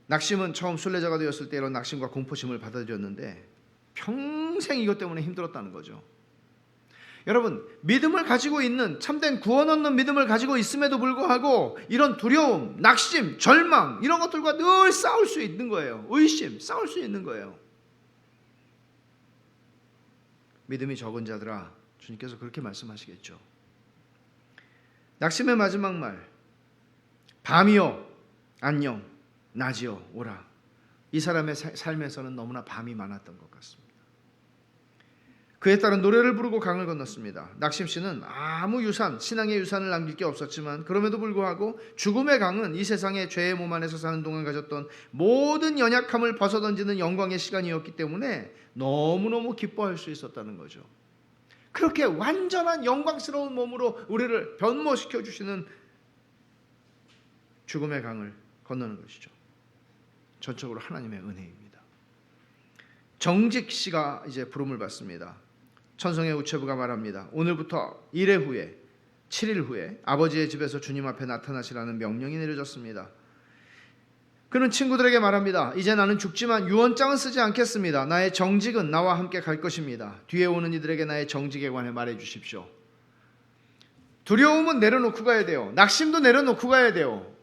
S1: 낙심은 처음 순례자가 되었을 때 이런 낙심과 공포심을 받아들였는데 평생 이것 때문에 힘들었다는 거죠. 여러분, 믿음을 가지고 있는, 참된 구원 얻는 믿음을 가지고 있음에도 불구하고 이런 두려움, 낙심, 절망 이런 것들과 늘 싸울 수 있는 거예요. 의심, 싸울 수 있는 거예요. 믿음이 적은 자들아, 주님께서 그렇게 말씀하시겠죠. 낙심의 마지막 말, 밤이여 안녕, 낮이여 오라. 이 사람의 삶에서는 너무나 밤이 많았던 것 같습니다. 그에 따른 노래를 부르고 강을 건넜습니다. 낙심 씨는 아무 유산, 신앙의 유산을 남길 게 없었지만 그럼에도 불구하고 죽음의 강은 이 세상의 죄의 몸 안에서 사는 동안 가졌던 모든 연약함을 벗어던지는 영광의 시간이었기 때문에 너무너무 기뻐할 수 있었다는 거죠. 그렇게 완전한 영광스러운 몸으로 우리를 변모시켜 주시는 죽음의 강을 건너는 것이죠. 전적으로 하나님의 은혜입니다. 정직 씨가 이제 부름을 받습니다. 천성의 우체부가 말합니다. 오늘부터 1회 후에 7일 후에 아버지의 집에서 주님 앞에 나타나시라는 명령이 내려졌습니다. 그는 친구들에게 말합니다. 이제 나는 죽지만 유언장은 쓰지 않겠습니다. 나의 정직은 나와 함께 갈 것입니다. 뒤에 오는 이들에게 나의 정직에 관해 말해 주십시오. 두려움은 내려놓고 가야 돼요. 낙심도 내려놓고 가야 돼요.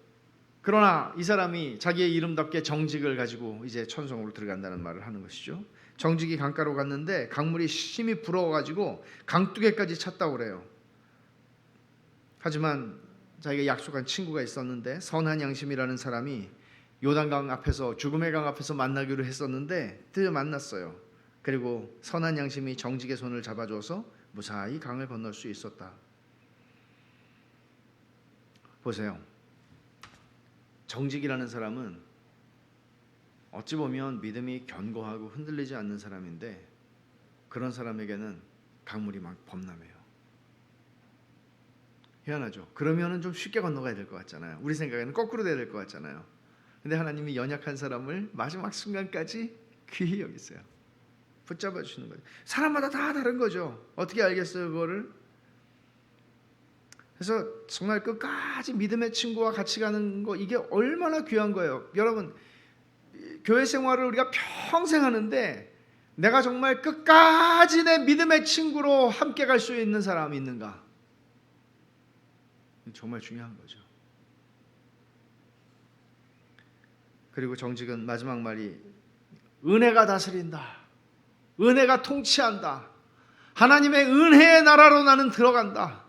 S1: 그러나 이 사람이 자기의 이름답게 정직을 가지고 이제 천성으로 들어간다는 말을 하는 것이죠. 정직이 강가로 갔는데 강물이 심히 불어가지고 강둑에까지 찼다고 그래요. 하지만 자기가 약속한 친구가 있었는데 선한 양심이라는 사람이 요단강 앞에서, 죽음의 강 앞에서 만나기로 했었는데 드디어 만났어요. 그리고 선한 양심이 정직의 손을 잡아줘서 무사히 강을 건널 수 있었다. 보세요. 정직이라는 사람은 어찌 보면 믿음이 견고하고 흔들리지 않는 사람인데 그런 사람에게는 강물이 막 범람해요. 희한하죠. 그러면은 좀 쉽게 건너가야 될 것 같잖아요. 우리 생각에는 거꾸로 돼야 될 것 같잖아요. 근데 하나님이 연약한 사람을 마지막 순간까지 귀히 여기세요. 붙잡아 주시는 거죠. 사람마다 다 다른 거죠. 어떻게 알겠어요, 그거를? 그래서 정말 끝까지 믿음의 친구와 같이 가는 거, 이게 얼마나 귀한 거예요. 여러분, 교회 생활을 우리가 평생 하는데 내가 정말 끝까지 내 믿음의 친구로 함께 갈 수 있는 사람이 있는가? 정말 중요한 거죠. 그리고 정직은 마지막 말이 은혜가 다스린다. 은혜가 통치한다. 하나님의 은혜의 나라로 나는 들어간다.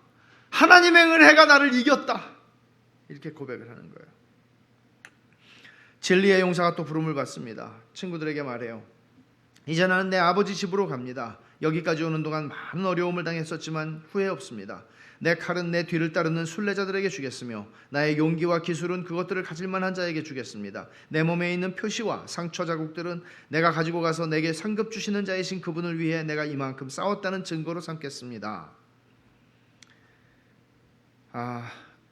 S1: 하나님의 은혜가 나를 이겼다. 이렇게 고백을 하는 거예요. 진리의 용사가 또 부름을 받습니다. 친구들에게 말해요. 이제 나는 내 아버지 집으로 갑니다. 여기까지 오는 동안 많은 어려움을 당했었지만 후회 없습니다. 내 칼은 내 뒤를 따르는 순례자들에게 주겠으며 나의 용기와 기술은 그것들을 가질 만한 자에게 주겠습니다. 내 몸에 있는 표시와 상처 자국들은 내가 가지고 가서 내게 상급 주시는 자이신 그분을 위해 내가 이만큼 싸웠다는 증거로 삼겠습니다.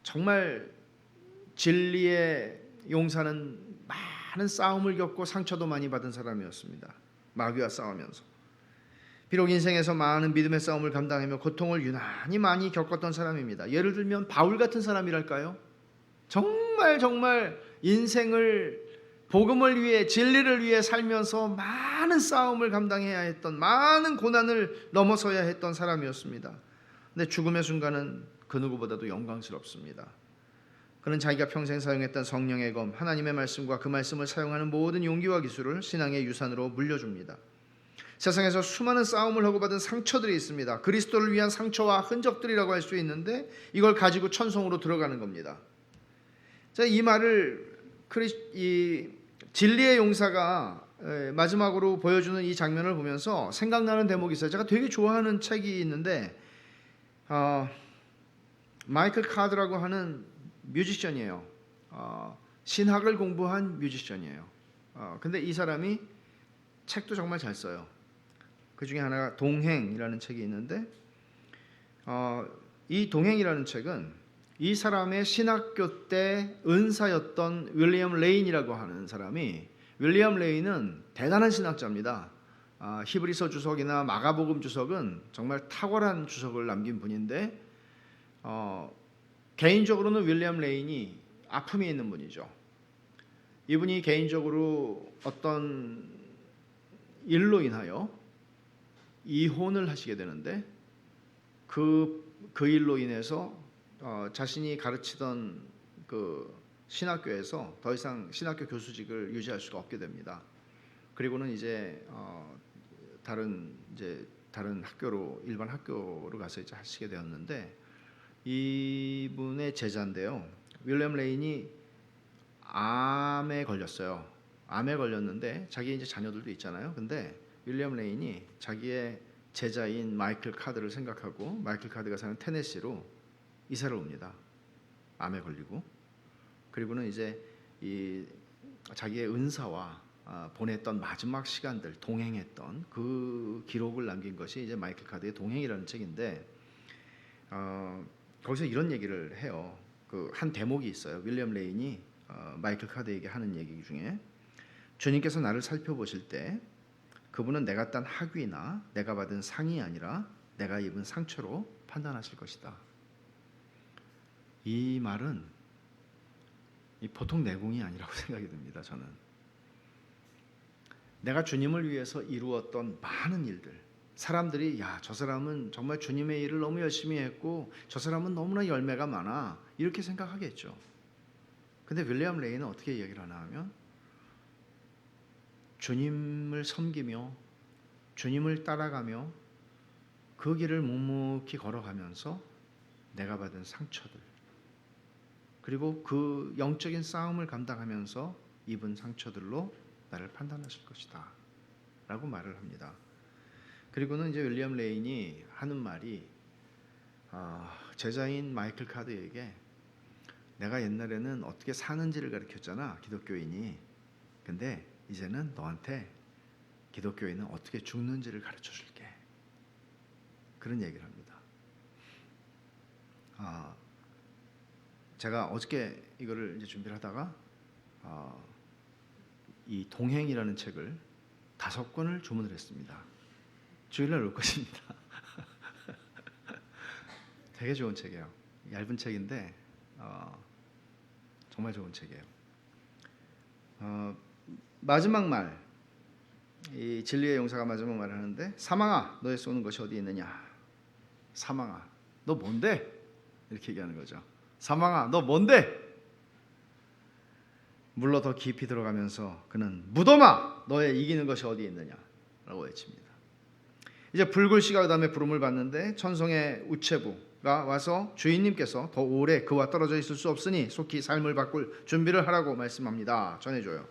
S1: 정말 진리의 용사는 많은 싸움을 겪고 상처도 많이 받은 사람이었습니다. 마귀와 싸우면서. 비록 인생에서 많은 믿음의 싸움을 감당하며 고통을 유난히 많이 겪었던 사람입니다. 예를 들면 바울 같은 사람이랄까요? 정말 인생을 복음을 위해, 진리를 위해 살면서 많은 싸움을 감당해야 했던, 많은 고난을 넘어서야 했던 사람이었습니다. 근데 죽음의 순간은 그 누구보다도 영광스럽습니다. 그는 자기가 평생 사용했던 성령의 검, 하나님의 말씀과 그 말씀을 사용하는 모든 용기와 기술을 신앙의 유산으로 물려줍니다. 세상에서 수많은 싸움을 하고 받은 상처들이 있습니다. 그리스도를 위한 상처와 흔적들이라고 할 수 있는데 이걸 가지고 천성으로 들어가는 겁니다. 자, 이 말을 이 진리의 용사가 마지막으로 보여주는 이 장면을 보면서 생각나는 대목이 있어요. 제가 되게 좋아하는 책이 있는데 마이클 카드라고 하는 뮤지션이에요. 신학을 공부한 뮤지션이에요. 근데 이 사람이 책도 정말 잘 써요. 그 중에 하나가 동행이라는 책이 있는데 이 동행이라는 책은 이 사람의 신학교 때 은사였던 윌리엄 레인이라고 하는 사람이, 윌리엄 레인은 대단한 신학자입니다. 히브리서 주석이나 마가복음 주석은 정말 탁월한 주석을 남긴 분인데 개인적으로는 윌리엄 레인이 아픔이 있는 분이죠. 이분이 개인적으로 어떤 일로 인하여 이혼을 하시게 되는데 그 일로 인해서 자신이 가르치던 그 신학교에서 더 이상 신학교 교수직을 유지할 수가 없게 됩니다. 그리고는 이제 다른 학교로, 일반 학교로 가서 이제 하시게 되었는데, 이분의 제자인데요. 윌리엄 레인이 암에 걸렸어요. 암에 걸렸는데 자기 이제 자녀들도 있잖아요. 근데 윌리엄 레인이 자기의 제자인 마이클 카드를 생각하고 마이클 카드가 사는 테네시로 이사를 옵니다. 암에 걸리고. 그리고는 이제 이 자기의 은사와 보냈던 마지막 시간들, 동행했던 그 기록을 남긴 것이 이제 마이클 카드의 동행이라는 책인데, 거기서 이런 얘기를 해요. 그 한 대목이 있어요. 윌리엄 레인이 마이클 카드에게 하는 얘기 중에, 주님께서 나를 살펴보실 때 그분은 내가 딴 학위나 내가 받은 상이 아니라 내가 입은 상처로 판단하실 것이다. 이 말은 보통 내공이 아니라고 생각이 듭니다. 저는 내가 주님을 위해서 이루었던 많은 일들, 사람들이 야, 저 사람은 정말 주님의 일을 너무 열심히 했고 저 사람은 너무나 열매가 많아, 이렇게 생각하겠죠. 근데 윌리엄 레인은 어떻게 얘기를 하나 하면, 주님을 섬기며 주님을 따라가며 그 길을 묵묵히 걸어가면서 내가 받은 상처들, 그리고 그 영적인 싸움을 감당하면서 입은 상처들로 나를 판단하실 것이다 라고 말을 합니다. 그리고는 이제 윌리엄 레인이 하는 말이, 제자인 마이클 카드에게 내가 옛날에는 어떻게 사는지를 가르쳤잖아, 기독교인이. 근데 이제는 너한테 기독교인은 어떻게 죽는지를 가르쳐 줄게, 그런 얘기를 합니다. 제가 어저께 이거를 이제 준비를 하다가 이 동행이라는 책을 5권을 주문을 했습니다. 주일날 올 것입니다. 되게 좋은 책이에요. 얇은 책인데 정말 좋은 책이에요. 마지막 말, 이 진리의 용사가 마지막 말을 하는데, 사망아 너의 쏘는 것이 어디 있느냐. 사망아 너 뭔데? 이렇게 얘기하는 거죠. 사망아 너 뭔데? 물러 더 깊이 들어가면서 그는 무덤아 너의 이기는 것이 어디 있느냐 라고 외칩니다. 이제 불굴씨가 그 다음에 부름을 받는데, 천성의 우체부가 와서 주인님께서 더 오래 그와 떨어져 있을 수 없으니 속히 삶을 바꿀 준비를 하라고 말씀합니다. 전해줘요.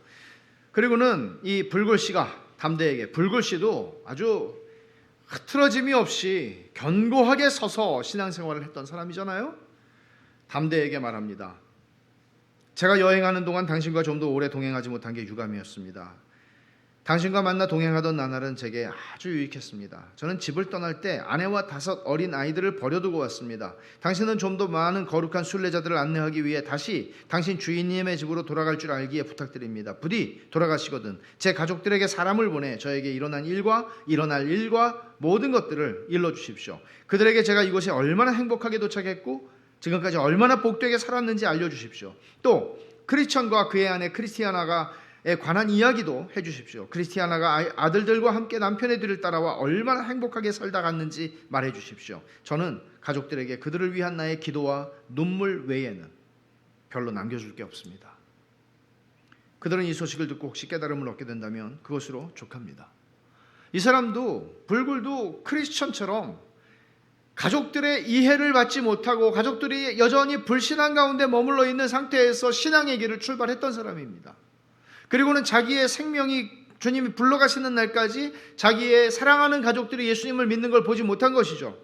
S1: 그리고는 이 불굴씨가 담대에게, 불굴씨도 아주 흐트러짐이 없이 견고하게 서서 신앙생활을 했던 사람이잖아요. 담대에게 말합니다. 제가 여행하는 동안 당신과 좀 더 오래 동행하지 못한 게 유감이었습니다. 당신과 만나 동행하던 나날은 제게 아주 유익했습니다. 저는 집을 떠날 때 아내와 5 어린 아이들을 버려두고 왔습니다. 당신은 좀 더 많은 거룩한 순례자들을 안내하기 위해 다시 당신 주인님의 집으로 돌아갈 줄 알기에 부탁드립니다. 부디 돌아가시거든 제 가족들에게 사람을 보내 저에게 일어날 일과 모든 것들을 일러주십시오. 그들에게 제가 이곳에 얼마나 행복하게 도착했고 지금까지 얼마나 복되게 살았는지 알려주십시오. 또 크리스천과 그의 아내 크리스티아나에 관한 이야기도 해주십시오. 크리스티아나가 아들들과 함께 남편의 뒤를 따라와 얼마나 행복하게 살다 갔는지 말해주십시오. 저는 가족들에게 그들을 위한 나의 기도와 눈물 외에는 별로 남겨줄 게 없습니다. 그들은 이 소식을 듣고 혹시 깨달음을 얻게 된다면 그것으로 족합니다. 이 사람도, 불굴도 크리스천처럼 가족들의 이해를 받지 못하고 가족들이 여전히 불신앙 가운데 머물러 있는 상태에서 신앙의 길을 출발했던 사람입니다. 그리고는 자기의 생명이 주님이 불러가시는 날까지 자기의 사랑하는 가족들이 예수님을 믿는 걸 보지 못한 것이죠.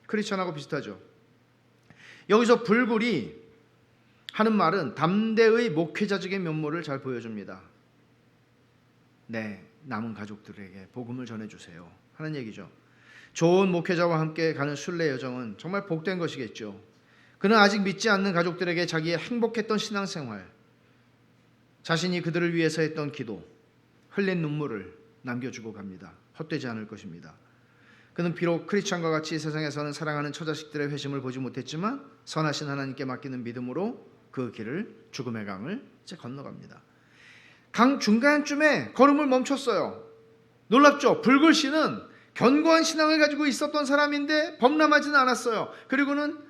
S1: 크리스천하고 비슷하죠. 여기서 불굴이 하는 말은 담대의 목회자적인 면모를 잘 보여줍니다. 네, 남은 가족들에게 복음을 전해주세요 하는 얘기죠. 좋은 목회자와 함께 가는 순례 여정은 정말 복된 것이겠죠. 그는 아직 믿지 않는 가족들에게 자기의 행복했던 신앙생활, 자신이 그들을 위해서 했던 기도, 흘린 눈물을 남겨주고 갑니다. 헛되지 않을 것입니다. 그는 비록 크리스찬과 같이 세상에서는 사랑하는 처자식들의 회심을 보지 못했지만 선하신 하나님께 맡기는 믿음으로 그 길을, 죽음의 강을 이제 건너갑니다. 강 중간쯤에 걸음을 멈췄어요. 놀랍죠? 불글씨는 견고한 신앙을 가지고 있었던 사람인데 범람하지는 않았어요. 그리고는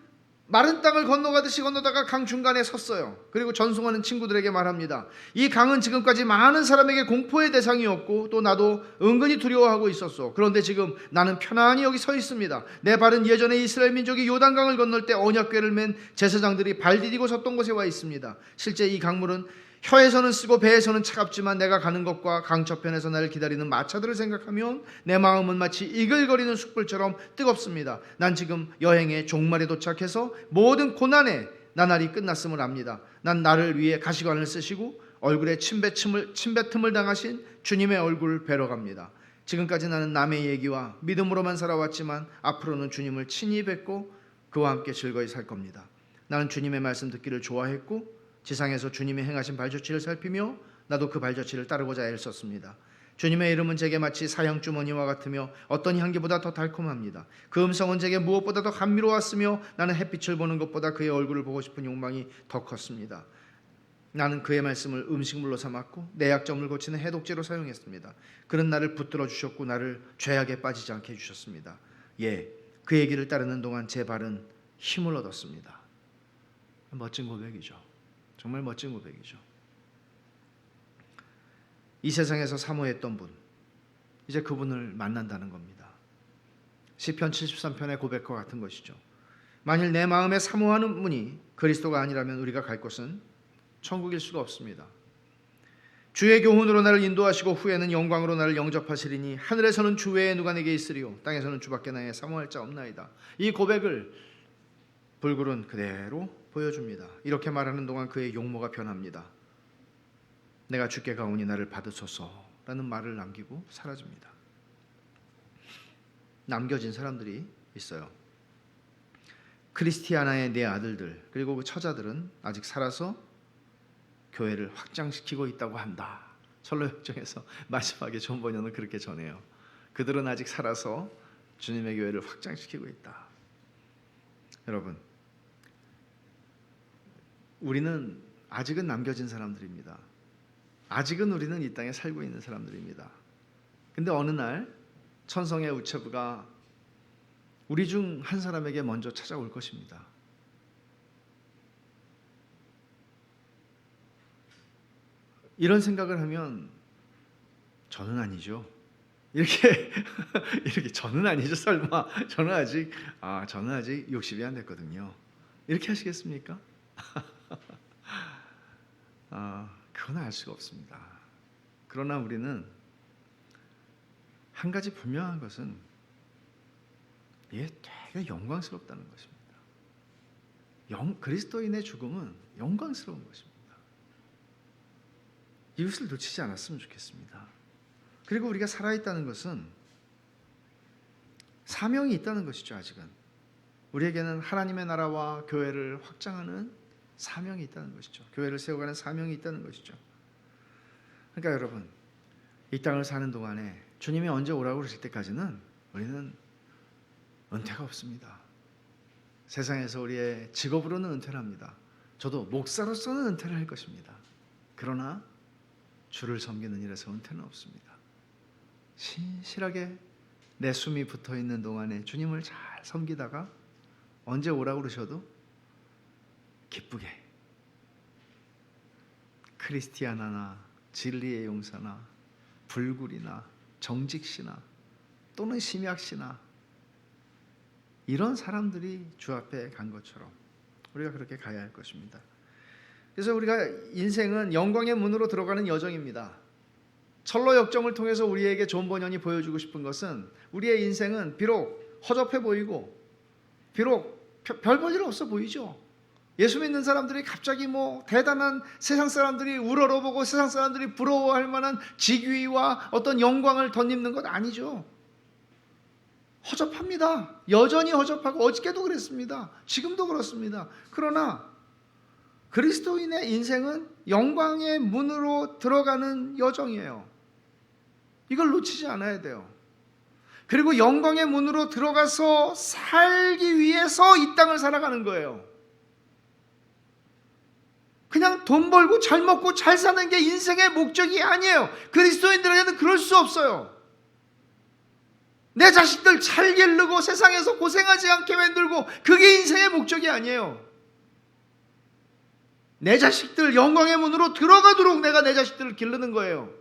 S1: 마른 땅을 건너가듯이 건너다가 강 중간에 섰어요. 그리고 전송하는 친구들에게 말합니다. 이 강은 지금까지 많은 사람에게 공포의 대상이었고 또 나도 은근히 두려워하고 있었어. 그런데 지금 나는 편안히 여기 서 있습니다. 내 발은 예전에 이스라엘 민족이 요단강을 건널 때 언약궤를 맨 제사장들이 발 디디고 섰던 곳에 와 있습니다. 실제 이 강물은 혀에서는 쓰고 배에서는 차갑지만 내가 가는 것과 강 저편에서 나를 기다리는 마차들을 생각하면 내 마음은 마치 이글거리는 숯불처럼 뜨겁습니다. 난 지금 여행의 종말에 도착해서 모든 고난의 나날이 끝났음을 압니다. 난 나를 위해 가시관을 쓰시고 얼굴에 침뱉음을 당하신 주님의 얼굴을 뵈러 갑니다. 지금까지 나는 남의 얘기와 믿음으로만 살아왔지만 앞으로는 주님을 친히 뵙고 그와 함께 즐거이 살 겁니다. 나는 주님의 말씀 듣기를 좋아했고 지상에서 주님이 행하신 발자취를 살피며 나도 그 발자취를 따르고자 애썼습니다. 주님의 이름은 제게 마치 사형주머니와 같으며 어떤 향기보다 더 달콤합니다. 그 음성은 제게 무엇보다 더 감미로웠으며 나는 햇빛을 보는 것보다 그의 얼굴을 보고 싶은 욕망이 더 컸습니다. 나는 그의 말씀을 음식물로 삼았고 내 약점을 고치는 해독제로 사용했습니다. 그는 나를 붙들어 주셨고 나를 죄악에 빠지지 않게 해주셨습니다. 예, 그의 길을 따르는 동안 제 발은 힘을 얻었습니다. 멋진 고백이죠. 정말 멋진 고백이죠. 이 세상에서 사모했던 분, 이제 그분을 만난다는 겁니다. 시편 73편의 고백과 같은 것이죠. 만일 내 마음에 사모하는 분이 그리스도가 아니라면 우리가 갈 곳은 천국일 수가 없습니다. 주의 교훈으로 나를 인도하시고 후에는 영광으로 나를 영접하시리니 하늘에서는 주 외에 누가 내게 있으리요 땅에서는 주밖에 나의 사모할 자 없나이다. 이 고백을 불굴은 그대로 보여줍니다. 이렇게 말하는 동안 그의 용모가 변합니다. 내가 주께 가오니 나를 받으소서라는 말을 남기고 사라집니다. 남겨진 사람들이 있어요. 크리스티아나의 네 아들들 그리고 그 처자들은 아직 살아서 교회를 확장시키고 있다고 한다. 철로역정에서 마지막에 존 번연은 그렇게 전해요. 그들은 아직 살아서 주님의 교회를 확장시키고 있다. 여러분, 우리는 아직은 남겨진 사람들입니다. 아직은 우리는 이 땅에 살고 있는 사람들입니다. 근데 어느 날 천성의 우체부가 우리 중 한 사람에게 먼저 찾아올 것입니다. 이런 생각을 하면 저는 아니죠. 이렇게 저는 아니죠. 설마 저는 아직 60이 안 됐거든요. 이렇게 하시겠습니까? 그건 알 수가 없습니다. 그러나 우리는 한 가지 분명한 것은 이게 되게 영광스럽다는 것입니다. 그리스도인의 죽음은 영광스러운 것입니다. 이것을 놓치지 않았으면 좋겠습니다. 그리고 우리가 살아있다는 것은 사명이 있다는 것이죠. 아직은 우리에게는 하나님의 나라와 교회를 확장하는 사명이 있다는 것이죠. 교회를 세워가는 사명이 있다는 것이죠. 그러니까 여러분, 이 땅을 사는 동안에 주님이 언제 오라고 그러실 때까지는 우리는 은퇴가 없습니다. 세상에서 우리의 직업으로는 은퇴를 합니다. 저도 목사로서는 은퇴를 할 것입니다. 그러나 주를 섬기는 일에서 은퇴는 없습니다. 신실하게 내 숨이 붙어있는 동안에 주님을 잘 섬기다가 언제 오라고 그러셔도 기쁘게 크리스티아나나 진리의 용사나 불굴이나 정직시나 또는 심약시나 이런 사람들이 주 앞에 간 것처럼 우리가 그렇게 가야 할 것입니다. 그래서 우리가 인생은 영광의 문으로 들어가는 여정입니다. 철로 역정을 통해서 우리에게 존 번연이 보여주고 싶은 것은 우리의 인생은 비록 허접해 보이고 비록 별 볼 일 없어 보이죠. 예수 믿는 사람들이 갑자기 뭐 대단한 세상 사람들이 우러러보고 세상 사람들이 부러워할 만한 직위와 어떤 영광을 덧입는 것 아니죠. 허접합니다. 여전히 허접하고 어저께도 그랬습니다. 지금도 그렇습니다. 그러나 그리스도인의 인생은 영광의 문으로 들어가는 여정이에요. 이걸 놓치지 않아야 돼요. 그리고 영광의 문으로 들어가서 살기 위해서 이 땅을 살아가는 거예요. 그냥 돈 벌고 잘 먹고 잘 사는 게 인생의 목적이 아니에요. 그리스도인들에게는 그럴 수 없어요. 내 자식들 잘 기르고 세상에서 고생하지 않게 만들고 그게 인생의 목적이 아니에요. 내 자식들 영광의 문으로 들어가도록 내가 내 자식들을 기르는 거예요.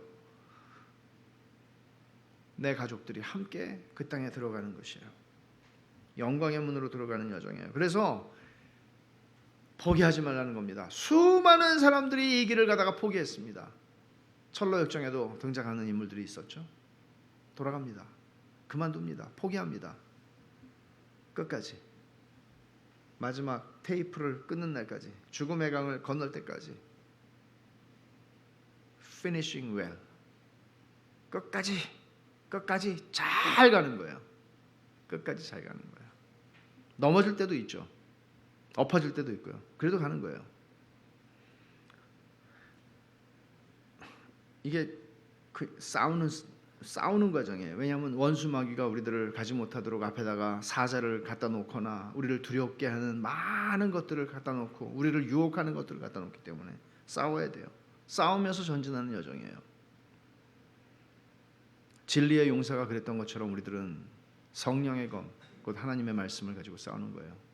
S1: 내 가족들이 함께 그 땅에 들어가는 것이에요. 영광의 문으로 들어가는 여정이에요. 그래서 포기하지 말라는 겁니다. 수많은 사람들이 이 길을 가다가 포기했습니다. 철로역정에도 등장하는 인물들이 있었죠. 돌아갑니다. 그만둡니다. 포기합니다. 끝까지. 마지막 테이프를 끊는 날까지, 죽음의 강을 건널 때까지 finishing well. 끝까지 잘 가는 거예요. 끝까지 잘 가는 거예요. 넘어질 때도 있죠. 엎어질 때도 있고요. 그래도 가는 거예요. 이게 싸우는 과정이에요. 왜냐하면 원수 마귀가 우리들을 가지 못하도록 앞에다가 사자를 갖다 놓거나 우리를 두렵게 하는 많은 것들을 갖다 놓고 우리를 유혹하는 것들을 갖다 놓기 때문에 싸워야 돼요. 싸우면서 전진하는 여정이에요. 진리의 용사가 그랬던 것처럼 우리들은 성령의 검, 곧 하나님의 말씀을 가지고 싸우는 거예요.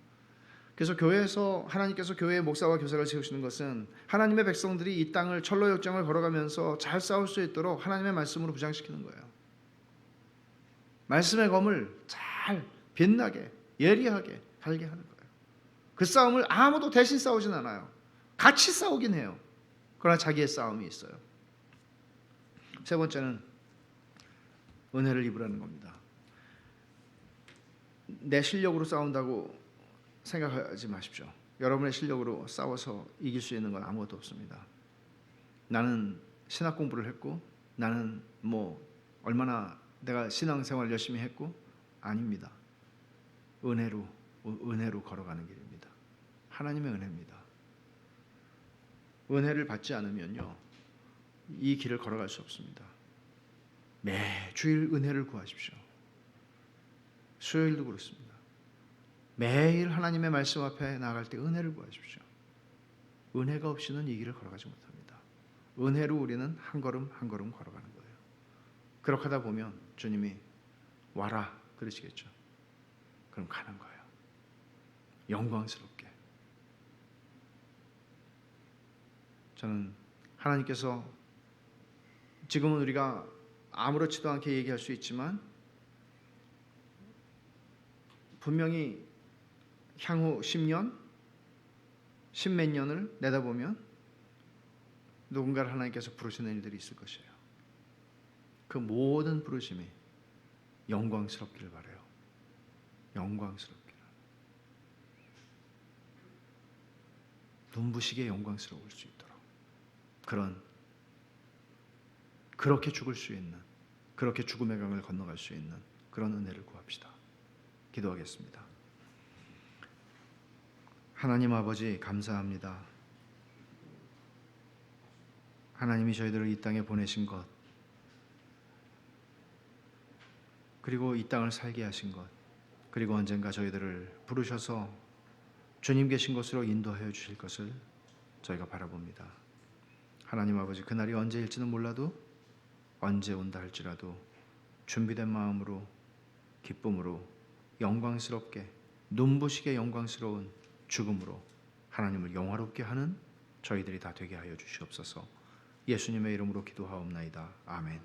S1: 그래서 교회에서 하나님께서 교회의 목사와 교사를 세우시는 것은 하나님의 백성들이 이 땅을 철로역정을 걸어가면서 잘 싸울 수 있도록 하나님의 말씀으로 부장시키는 거예요. 말씀의 검을 잘 빛나게 예리하게 갈게 하는 거예요. 그 싸움을 아무도 대신 싸우진 않아요. 같이 싸우긴 해요. 그러나 자기의 싸움이 있어요. 세 번째는 은혜를 입으라는 겁니다. 내 실력으로 싸운다고 생각하지 마십시오. 여러분의 실력으로 싸워서 이길 수 있는 건 아무것도 없습니다. 나는 신학 공부를 했고 나는 뭐 얼마나 내가 신앙생활 열심히 했고 아닙니다. 은혜로 걸어가는 길입니다. 하나님의 은혜입니다. 은혜를 받지 않으면요 이 길을 걸어갈 수 없습니다. 매주일 은혜를 구하십시오. 수요일도 그렇습니다. 매일 하나님의 말씀 앞에 나아갈 때 은혜를 구하십시오. 은혜가 없이는 이 길을 걸어가지 못합니다. 은혜로 우리는 한 걸음 한 걸음 걸어가는 거예요. 그렇게 하다 보면 주님이 와라 그러시겠죠. 그럼 가는 거예요. 영광스럽게. 저는 하나님께서 지금은 우리가 아무렇지도 않게 얘기할 수 있지만 분명히 향후 10년, 10몇 년을 내다보면 누군가를 하나님께서 부르시는 일들이 있을 것이에요. 그 모든 부르심이 영광스럽기를 바라요. 영광스럽기를. 눈부시게 영광스러울 수 있도록 그렇게 죽을 수 있는, 그렇게 죽음의 강을 건너갈 수 있는 그런 은혜를 구합시다. 기도하겠습니다. 하나님 아버지 감사합니다. 하나님이 저희들을 이 땅에 보내신 것, 그리고 이 땅을 살게 하신 것, 그리고 언젠가 저희들을 부르셔서 주님 계신 곳으로 인도하여 주실 것을 저희가 바라봅니다. 하나님 아버지 그날이 언제일지는 몰라도 언제 온다 할지라도 준비된 마음으로 기쁨으로 영광스럽게 눈부시게 영광스러운 죽음으로 하나님을 영화롭게 하는 저희들이 다 되게 하여 주시옵소서. 예수님의 이름으로 기도하옵나이다. 아멘.